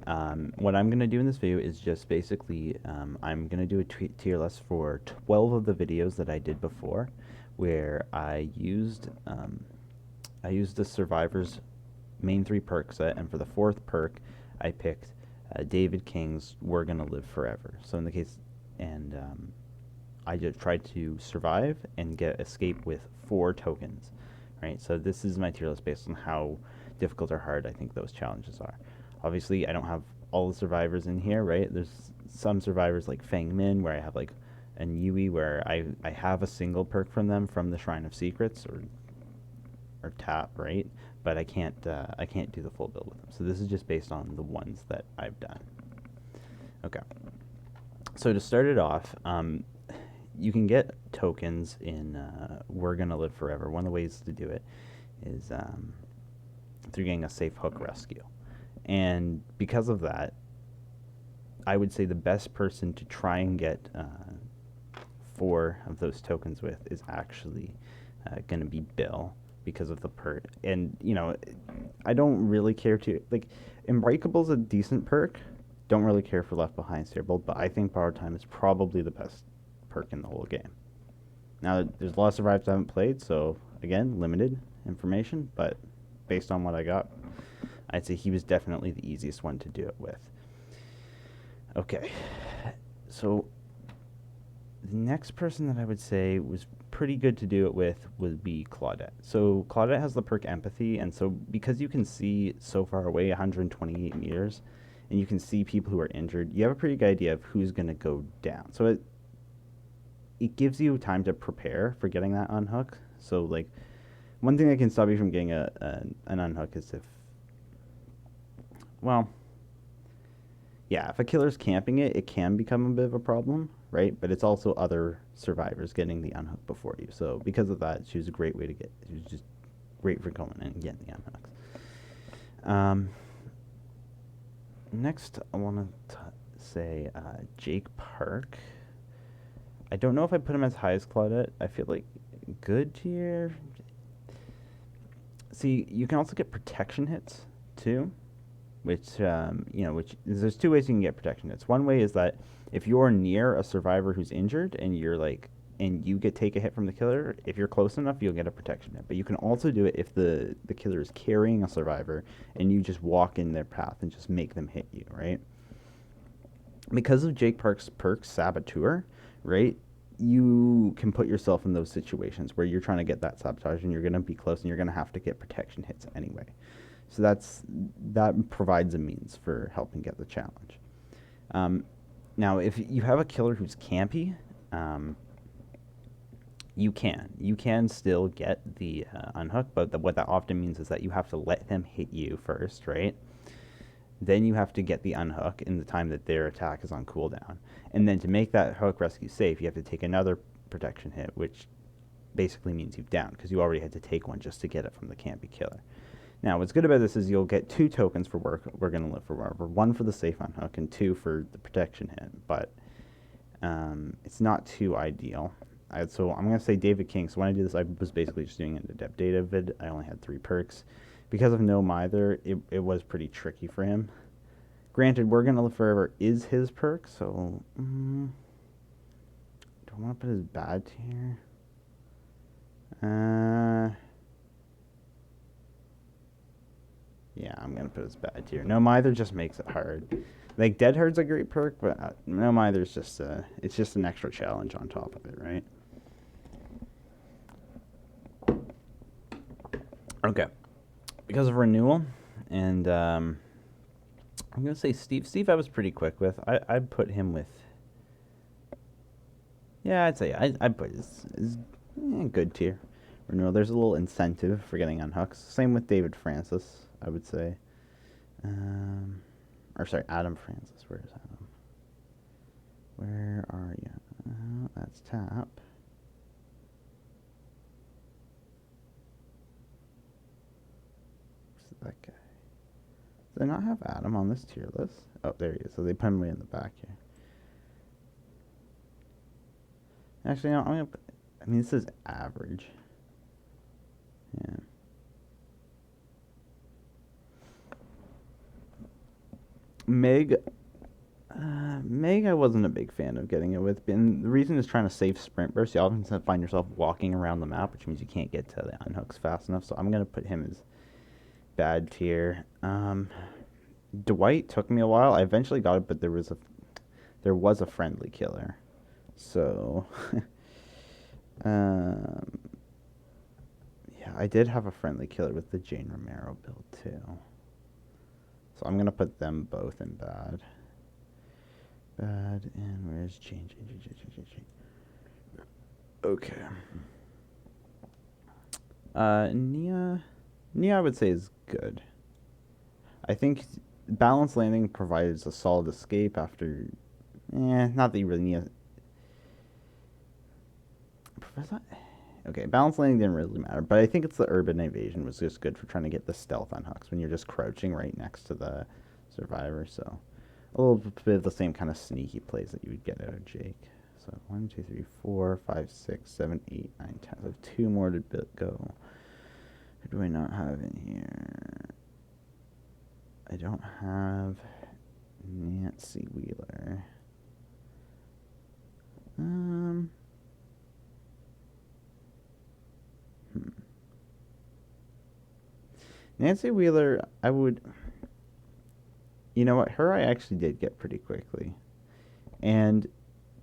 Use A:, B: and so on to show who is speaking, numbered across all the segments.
A: What I'm going to do in this video is just basically, I'm going to do a tier list for 12 of the videos that I did before, where I used the Survivor's main 3 perk set, and for the 4th perk, I picked David King's We're Gonna Live Forever. So in the case, and I just tried to survive and get escape with 4 tokens, right? So this is my tier list based on how difficult or hard I think those challenges are. Obviously, I don't have all the survivors in here, right? There's some survivors like Fang Min where I have like and Yui where I have a single perk from them from the Shrine of Secrets or tap, right? But I can't do the full build with them. So this is just based on the ones that I've done. Okay. So to start it off, you can get tokens in We're Gonna Live Forever. One of the ways to do it is through getting a safe hook rescue. And because of that, I would say the best person to try and get 4 of those tokens with is actually going to be Bill because of the perk. And, you know, I don't really care to, like, Unbreakable's a decent perk. Don't really care for Left Behind Steerable, but I think Borrowed Time is probably the best perk in the whole game. Now, there's a lot of survivors I haven't played, so, again, limited information, but based on what I got, I'd say he was definitely the easiest one to do it with. Okay, so the next person that I would say was pretty good to do it with would be Claudette. So Claudette has the perk Empathy, and so because you can see so far away, 128 meters, and you can see people who are injured, you have a pretty good idea of who's going to go down. So it gives you time to prepare for getting that unhook. So, like, one thing that can stop you from getting an unhook is if, well, yeah, if a killer's camping it, it can become a bit of a problem, right? But it's also other survivors getting the unhook before you. So because of that, she was a great way to get, she was just great for going in and getting the unhooks. Next, I want to say Jake Park. I don't know if I put him as high as Claudette. I feel like good tier. See, you can also get protection hits too, which you know, which there's 2 ways you can get protection hits. One way is that if you're near a survivor who's injured and you're like, and you take a hit from the killer, if you're close enough, you'll get a protection hit. But you can also do it if the killer is carrying a survivor and you just walk in their path and just make them hit you, right? Because of Jake Park's perk Saboteur, right? You can put yourself in those situations where you're trying to get that sabotage and you're going to be close and you're going to have to get protection hits anyway. So that provides a means for helping get the challenge. Now, if you have a killer who's campy, you can still get the unhook, but what that often means is that you have to let them hit you first, right? Then you have to get the unhook in the time that their attack is on cooldown. And then to make that hook rescue safe, you have to take another protection hit, which basically means you've downed, because you already had to take one just to get it from the campy killer. Now, what's good about this is you'll get 2 tokens for We're Gonna Live Forever. 1 for the safe unhook and 2 for the protection hit, but it's not too ideal. So I'm going to say David King. So when I did this, I was basically just doing an adept data vid. I only had 3 perks. Because of No Mither, it was pretty tricky for him. Granted, We're Gonna Live Forever is his perk, so do I want to put his bad tier? Yeah, I'm gonna put his bad tier. No Mither just makes it hard. Like Dead Hard's a great perk, but No Mither's just it's just an extra challenge on top of it, right? Okay. Because of renewal, and I'm gonna say Steve. Steve, I was pretty quick with. I'd put him with. Yeah, I'd say I'd put his good tier. Renewal. There's a little incentive for getting unhooks. Same with David Francis, I would say. Or sorry, Adam Francis. Where is Adam? Where are you? That's Tap. That guy. Do they not have Adam on this tier list? Oh, there he is. So they put him way in the back here. Actually, no, I'm gonna put, I mean, this is average. Yeah. Meg, Meg, I wasn't a big fan of getting it with. And the reason is trying to save sprint burst. You often find yourself walking around the map, which means you can't get to the unhooks fast enough. So I'm gonna put him as bad tier. Dwight took me a while. I eventually got it, but there was a friendly killer. So, um, yeah, I did have a friendly killer with the Jane Romero build too. So I'm gonna put them both in bad. Bad, and where's Jane? Jane. Okay. Nia, I would say is good. I think balanced landing provides a solid escape after. Not that you really need. Okay, balanced landing didn't really matter, but I think it's the urban evasion was just good for trying to get the stealth on hooks when you're just crouching right next to the survivor. So a little bit of the same kind of sneaky plays that you would get out of Jake. So 1, 2, 3, 4, 5, 6, 7, 8, 9, 10. So I have 2 more to go. Who do I not have in here? I don't have Nancy Wheeler. Nancy Wheeler, I would. You know what? Her I actually did get pretty quickly. And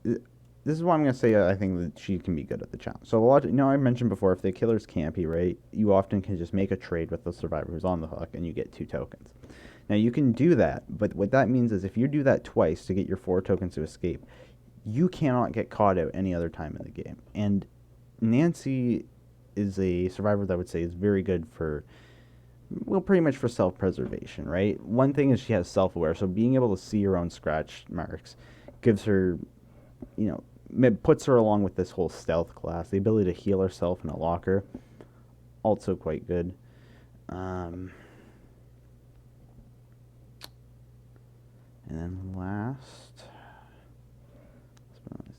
A: this is why I'm going to say I think that she can be good at the challenge. So I mentioned before, if the killer's campy, right, you often can just make a trade with the survivor who's on the hook and you get 2 tokens. Now you can do that, but what that means is if you do that twice to get your 4 tokens to escape, you cannot get caught out any other time in the game. And Nancy is a survivor that I would say is very good for, well, pretty much for self-preservation, right? One thing is she has self-aware, so being able to see her own scratch marks gives her, puts her along with this whole stealth class. The ability to heal herself in a locker, also quite good. And then last,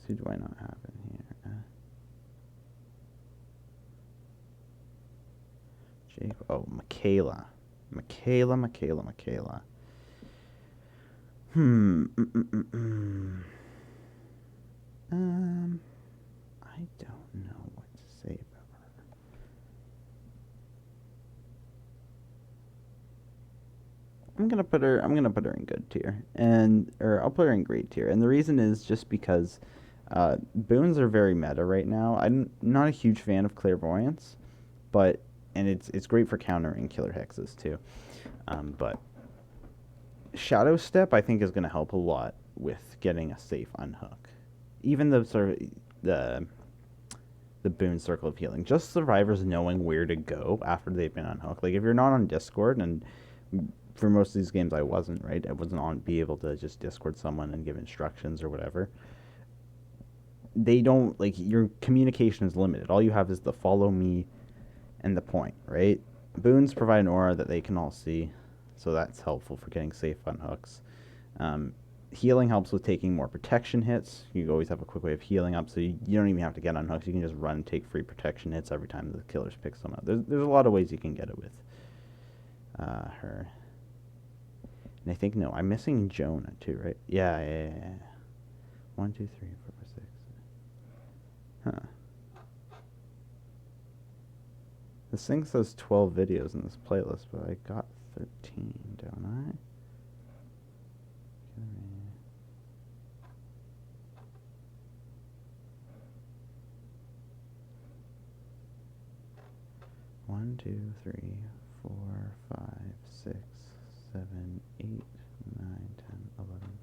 A: who do I not have in here? Jake. Oh, Michaela. I don't know what to say about her. I'm gonna put her in good tier, or I'll put her in great tier, and the reason is just because boons are very meta right now. I'm not a huge fan of clairvoyance, and it's great for countering killer hexes too. But Shadow Step I think is going to help a lot with getting a safe unhook. Even the sort of the boon circle of healing, just survivors knowing where to go after they've been unhooked. Like if you're not on Discord, and for most of these games I wasn't, right? I wasn't on be able to just Discord someone and give instructions or whatever. They don't, like, your communication is limited. All you have is the follow me and the point, right? Boons provide an aura that they can all see, so that's helpful for getting safe unhooks. Healing helps with taking more protection hits. You always have a quick way of healing up, so you don't even have to get unhooked. You can just run and take free protection hits every time the killers pick someone up. There's a lot of ways you can get it with her. And I think, no, I'm missing Jonah too, right? Yeah. 1, 2, 3, 4, 6. Huh. This thing says 12 videos in this playlist, but I got 13, don't I? One, 2, 3, 4, 5, 6, 7, 8, 9, 10, 11.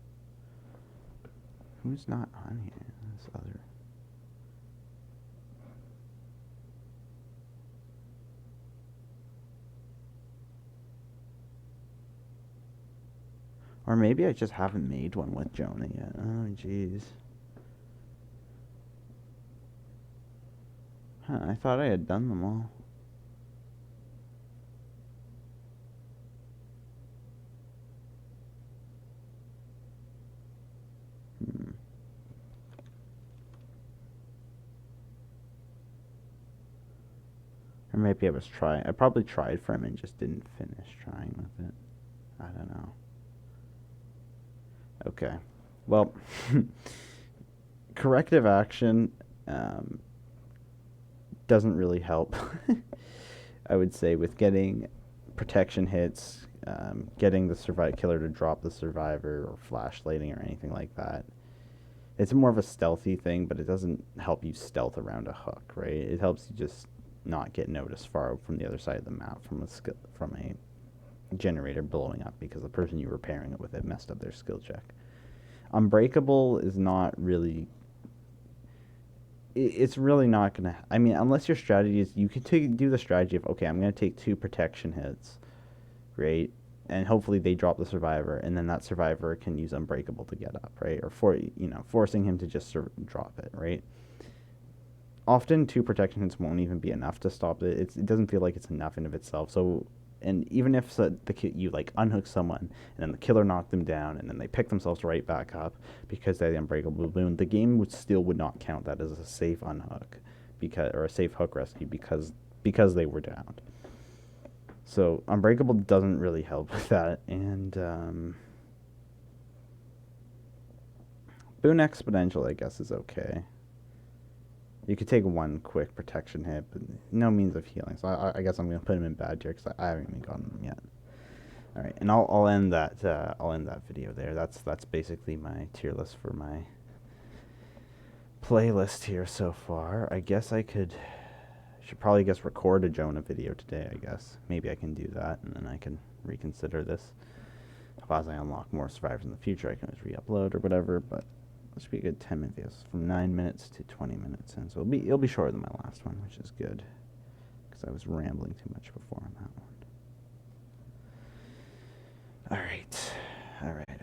A: Who's not on here? This other. Or maybe I just haven't made one with Jonah yet. Oh, jeez. Huh, I thought I had done them all. Or maybe I probably tried for him and just didn't finish trying with it. I don't know. Okay. Well, corrective action um, doesn't really help. I would say with getting protection hits, getting the killer to drop the survivor or flashlighting or anything like that. It's more of a stealthy thing, but it doesn't help you stealth around a hook, right? It helps you just not get noticed far from the other side of the map from a generator blowing up because the person you were pairing it with messed up their skill check. Unbreakable is not really. It's really not gonna. I mean, unless your strategy is, you can do the strategy of, okay, I'm gonna take 2 protection hits, right, and hopefully they drop the survivor, and then that survivor can use unbreakable to get up, right, or forcing him to just drop it, right. Often 2 protection hits won't even be enough to stop it. It doesn't feel like it's enough in of itself. So, and even if you like unhook someone and then the killer knocked them down and then they pick themselves right back up because they had the unbreakable balloon, the game would not count that as a safe unhook or a safe hook rescue because they were downed. So unbreakable doesn't really help with that, and boon exponential I guess is okay. You could take 1 quick protection hit, but no means of healing. So I guess I'm gonna put him in bad tier because I haven't even gotten him yet. All right, and I'll end that video there. That's basically my tier list for my playlist here so far. I guess should probably record a Jonah video today. I guess maybe I can do that, and then I can reconsider this. As I unlock more survivors in the future, I can always re-upload or whatever. But this should be a good 10-minute videos, from 9 minutes to 20 minutes, and so it'll be shorter than my last one, which is good because I was rambling too much before on that one. All right.